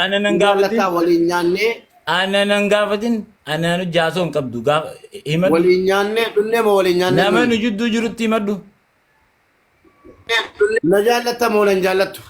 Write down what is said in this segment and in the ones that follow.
أنا ننقابتين ولينياني أنا ننقابتين أنا نجاسون كبدو إمد ولينياني دنيا ما ولينياني نما نجدو جرتي مدو نجالته مولا نجالته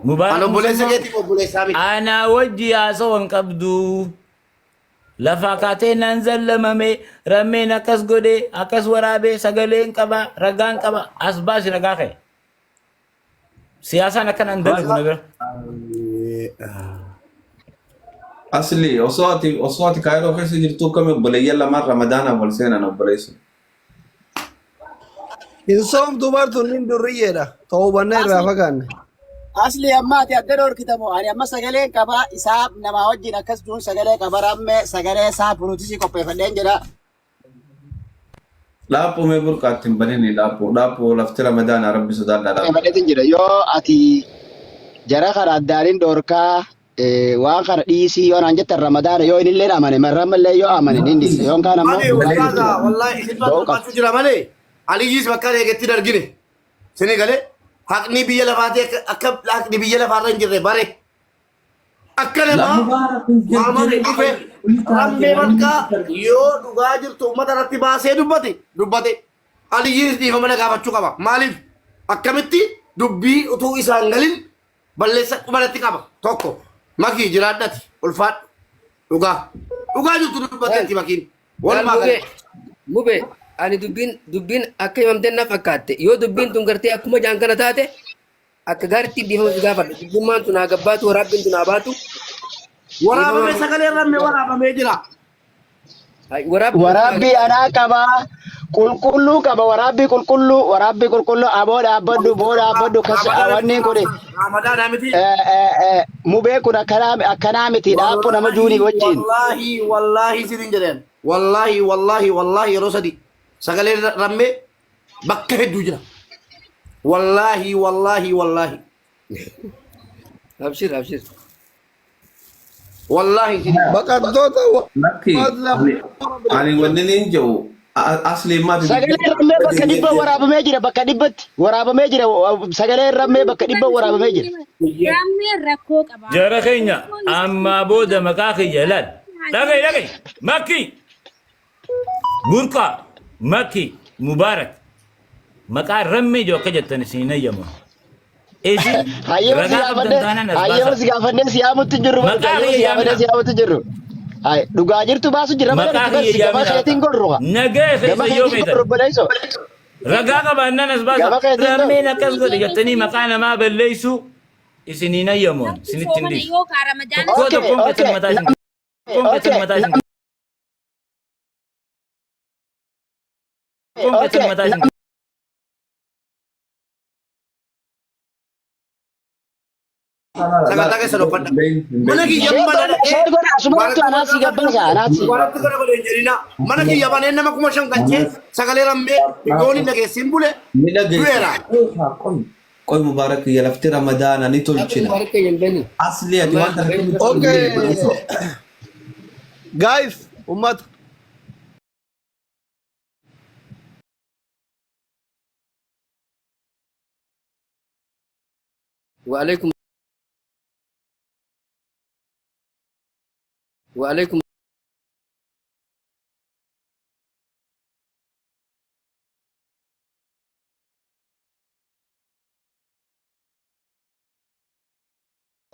مبارك أنا بوليس جيتي بوليس سامي أنا وجي أسون كبدو لفاكاتي ننزل لمامي رمينا كس غودي أكس ورابي سجلين كبا رجان كبا أسباش رجاكي سياسة نكن أندل هنا أصلي أصواتي كايرو كيس جرتو كم بليه لما رمضان أول سنة أنا بليس إنسان دوبار تونين درية تو بنا رافقان أصلي أما تقدر كتابه أنا أما سجله كبا إسحاب نما وجه نكس دون سجله كبا رام سجله ساب بروتيسي كوبي فدين جرا لابو مبور كاتم بنيني لابو لفتر رمضان ربي سدار لا فدين جرا يو أتي جرا خرا دارين دوركا waan kana dhiisii yoo naan jette ramadaan yoo inni illee amane marramallee yoo amane nindis yoo kaan ammoo wallahi isin baatu jira malee aliyis bakka eegetti dargine sini galee haqni biyya lafaati akka haqni biyya lafaarra hin jirre bare akka nama maamani dhufe rammee bakka yoo dhugaa jirtu uummata irratti baasee dubbate aliyis dhiifama gaafachuu qaba maaliif akkamitti dubbii utuu isaan galin balleessa qubalatti qaba tokko maki jiraadhati ulfaadhu dhugaa jirtu dubbateetti makiin walumaa gale mube ani dubbiin akka himamteen na fakkaatte yoo dubbiin tun gartee akkuma jaan kana taate akka gaaritti dhiifama gaafadha dubbummaan tun haa gabbaatu waraabbiin tun haa baatu waraabamee sagalee rammee waraabamee jira waraabbii anaa qabaa qulqulluu qaba waraabbii qulqulluu abooda abbaddu kas wanni kun ramadaan miti mubee kun akkanaa miti dhaabbu nama juunii wajjin wallahi sidin jedheen wallahi yeroo sadi sagalee rammee bakka hedduu jira wallahi abshir wallahi بقدوتا نكي أنا ونني جو أصلي ما sagalee rammee bakka dhibba waraabamee jira bakka dhibbatti waraabamee jira sagalee rammee bakka dhibba waraabamee jira rammee rakkoo qaba جرى كينيا أما بودا مكاكي جلال لقي مكي بركة مكي مبارك مكا رمي جو كجت نسينا يما إيش hayyama si gaafannee siyaamutti jirru siyaamutti jirru dhugaa jirtu baasu jira gama keetiin godhuruqa نجاة gama في يوم keetiin إذا godhuru balaiso رجاء بأننا نسبة رمينا كذا جتني مكان ما بليسو إسنينا يمون سنتين دي yoo ka ramadaan كودا كم كتر متاجن كم كتر متاجن كم كتر متاجن sagantaa keessa dhobbadha mana kiyya asumatti anaasi gabbansa anaasi waratti kana godhe hin jedhina mana kiyya banee nama 5,000 galchee sagalee rammee iddoon hin dhageessin bule du'eera قوي مبارك يا لفتر رمضان أنا تولشنا barke jembeni أصلي أدوان تركيب اوكي جايز امت وعليكم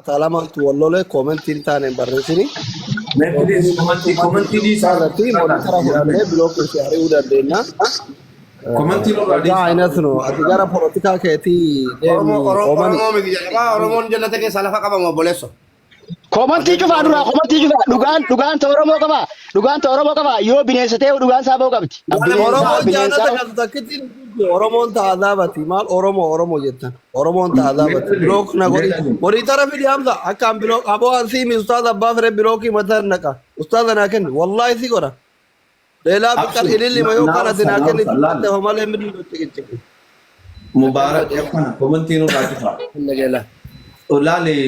طالما تولوا له كومنت تاني برسيني كومنتي دي سارتي مونترا هولله بلوك شهري وددنا كومنتي لو ያ አይነት ነው አትጋራ ፖለቲካ ከቲ oromoo miti jedhama oromoon jannata keessa lafa qabama obboleesso komantii cufaa duraa komantii cufaa dhugaan ta oromoo qaba yoo bineensa ta'e dhugaan saaboo qabdi ኦሮሞን ጃነተ ከንተክቲ ኦሮሞን ታዛባቲ ማል ኦሮሞ ጀተን ኦሮሞን ታዛባቲ ብሎክ ነጎሪ ወሪ ተረፍ ዲያምዛ አካም ብሎክ አቦ አንሲ ሚ ኡስታዝ አባ ፍሬ ብሎክ መተነቃ ኡስታዝ ናከን ወላሂ ሲጎራ ሌላ ብቀር ኢሊሊ ማዮ ካና ድናከን ተፈማለ ምን ልትጭቅ مبارك يكون كومنتي نو راجفا ነገላ ولالي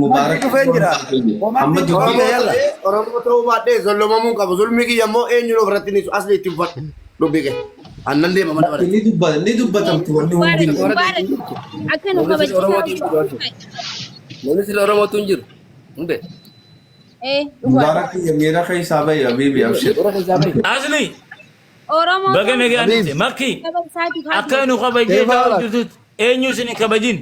مبارك محمد oromoo ta'uu baadhee zollomamuun qabu zulmi kiyya immoo eenyuun ofirratti ni asli ittiin fudhadhu dubbii kee annan deema mana bare ni dubbatamtu wanni hundi akka nu kabachiisaa namni sila Oromoo tun jiru. Hin beeku. مبارك يا ميرا خي سابي يا بيبي ابشر Warra keessaa bahe. asli Oromoo baga nagaanite makki akkanu kabajee ta'uu jirtut eenyu isin kabajin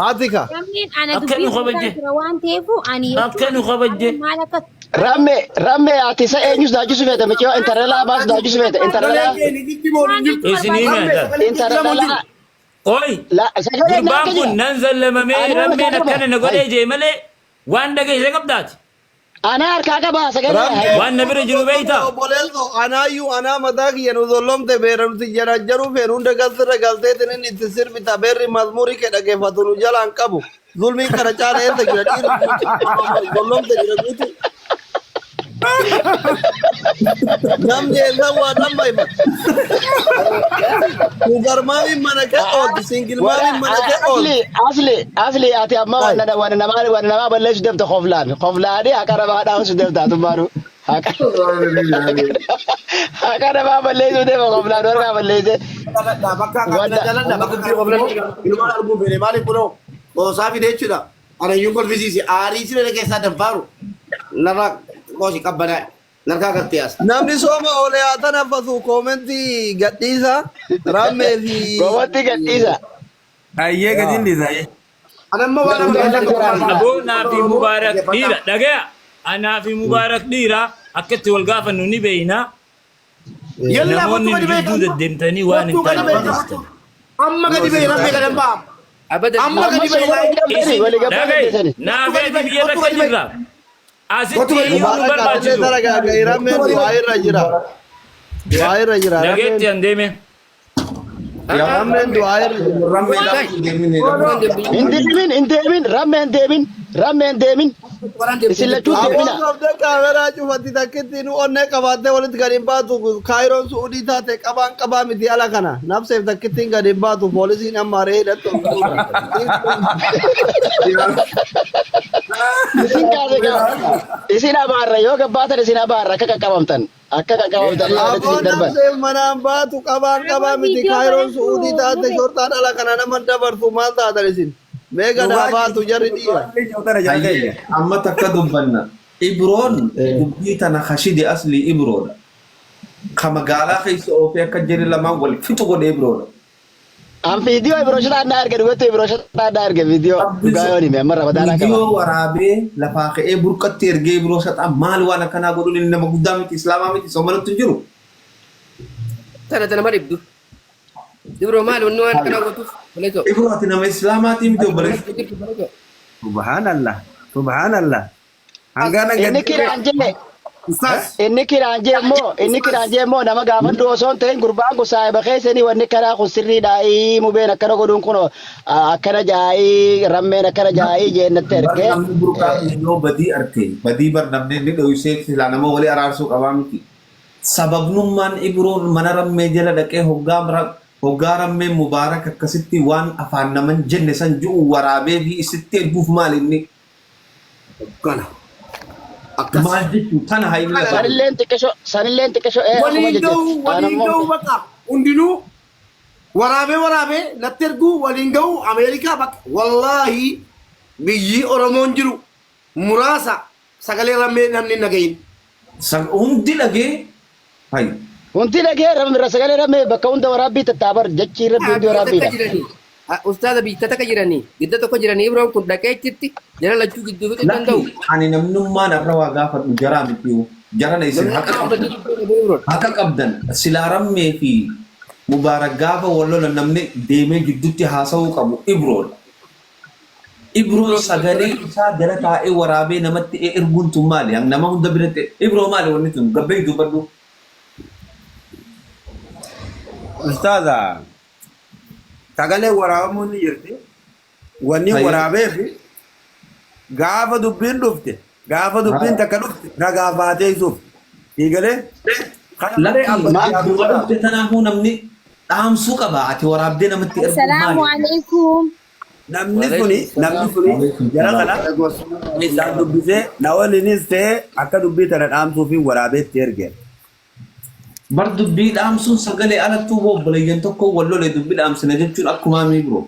Atika. Ramneen ana Akka nu kabajje. dubbiin waan ta'eefu ani Akka nu kabajje. maal akka Ramme ati sa eenyus daajjisu feete michoo intarneelaa baas daajjisu feete intarneelaa isinii meeqa intarneelaa oy la sagalee gurbaan kun nan zallamamee rammeen akkana na godhee jee malee waan dhageesse qabdaati ana harkaa qabaa sagalee waan na bira jiru beeyta Obboleesso anaayyuu anaa mataa kiyya nu zollomte beera nuti jarajjaruu feenu hunda galsirra galteetin inni itti sirbita beerri mazmurii kee dhageeffatu nu jalaan qabu zulmiin kana caala eessa jira dhiirri zollomte jira guutu namni eessa waa dhamma hima nu garmaamin mana kee oolti singilmaamin mana kee oolti asli ati amma wanna namaa balleessu defta qoflaani haqa namaa dhaamsu defta tummaanu haqa namaa balleessu defa qoflaan warra balleesse ilmaan arguu beene maaliif kunoo qoosaa fide jechuudha anayyuun kolfisiisi aarii siree keessaa danfaaru narraa qoosi qabbanaa narkaa gartee as namni sooma oole haa tanaffasu koomentii gadhiisa rammee fi gowwatti gadhiisa Ayyee gadiin dhiisa. anamma waan aboo naa fi mubaarak dhiira dhagaya anaa fi mubaarak dhiira akkatti wal gaafannu ni beeyna namoonni nu jidduu deddeemtanii waan hin taane odeessitan amma gadi bee rabbee gadan baam Abada. amma gadi bee dhagay naafeeti biyya takka jirra asitti iyyuu nu barbaachisu taragaaga rammeen waa irra jira dhageetti an deeme rammeen waa irra jira رمي لا rammeen deemin isin lachuu deemina Aboon qabdee kaameraa cufatti takkitti nu onnee qabaattee walitti gad hin baatu kaayiroon su'udii taate qabaa miti ala kana nabseef takkittiin gad hin baatu poolisiin amma haree hidhattu isin kaase isin abaarra yoo gabbaatan isin abaarra akka qaqqabamtan Aboon darban nabseef manaan baatu qabaa miti kaayiroon su'udii taate shortaan ala kana nama dabarsu maal taatan isin meeqa dhaabaatu jarri dhiira أما تكدم بنا إبرون بيتنا خشيد أصلي إبرون كما قال أخي سوفيا كجري لما قول فتو إبرون am video ibro shata anda arge duwete ibro shata anda arge video gayoni me marra badana فيديو kama ورابي لفاق إبرو كتير جي إبرو شت أمال وانا كنا قولون إنما قدامي إسلام أمي سومالو تجرو Tana mari ibdu. Dibro maal wanni waan kana gootuuf baleto. إبرو أتنا ما إسلام أتي متو بلش Subhanallah. Subhanallah. Hangana inni kiranje mo nama gafan do son ten gurban ko sai ba khayseni wanni kara ko sirri dai mu be na kara godun kuno akara jai ramme na kara jai je na terke namni burqaa yoo badii arke badii bar namni ni dhoysee sila nama wali araarsuu qabaa miti sababnummaan ibroon mana rammee jala dhaqee hoggaa rammee mubaarak akkasitti waan afaan naman jenne san ju'u waraabee fi isitti erguuf maal inni kana maal jechuu tana hayni lafa sanilleen xiqqisho waliin ga'u bakka hundinuu waraabee natti erguu waliin ga'u ameerikaa bakka wallaahi biyyi oromoon jiru muraasa sagalee rammee namni nagayin hundi dhagee hay Unti lagi ramme rasagale ramme bakka hunda waraabbii tattaabar jechi rabbi hundi waraabbiidha. Ustaada biittata ka jiranii gidda tokko jiranii Ibroon kun dhaqee achitti jala lachuu gidduu fixuu danda'u. ani namnummaan arra waa gaafadhu jaraa mitiyu jarana isin haka qabdan silaa rammee fi mubaarak gaafa wallola namni deemee gidduutti haasa'uu qabu ibroon ibroon sagalee isaa jala taa'ee waraabee namatti erguun tun maali nama hunda biratti ibroo maali wanni tun gabbee dubbadhu Ustaza. Sagalee waraabamuun ni jirti. Wanni waraabee fi gaafa dubbiin dhufte gaafa dubbiin takka dhufte ragaa baatee isuuf. Hiigalee. Lakki tanaafuu namni dhaamsuu qaba ati waraabdee namatti erguun Assalaamu maali alaikum. Namni suni jara kana isaan dubbisee na waliinis ta'e akka dubbii tana dhaamsuu fi waraabeetti erge. bar dubbii dhaamsuun sagalee alattuu obboleeyyan tokko wallole dubbii dhaamsina jechuun akkuma mii biro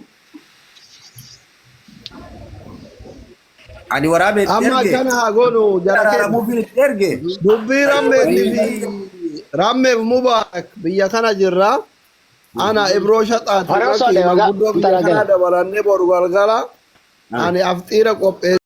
Ani waraabee amma kana haa goonu jara kee Ramuufin erge. dubbii rammeef mubaarak biyya kana jirra ana ibroo shaxaati Haroon soodee wagaa guddoo biyya kana dabalannee boru galgala ani afxiira qophee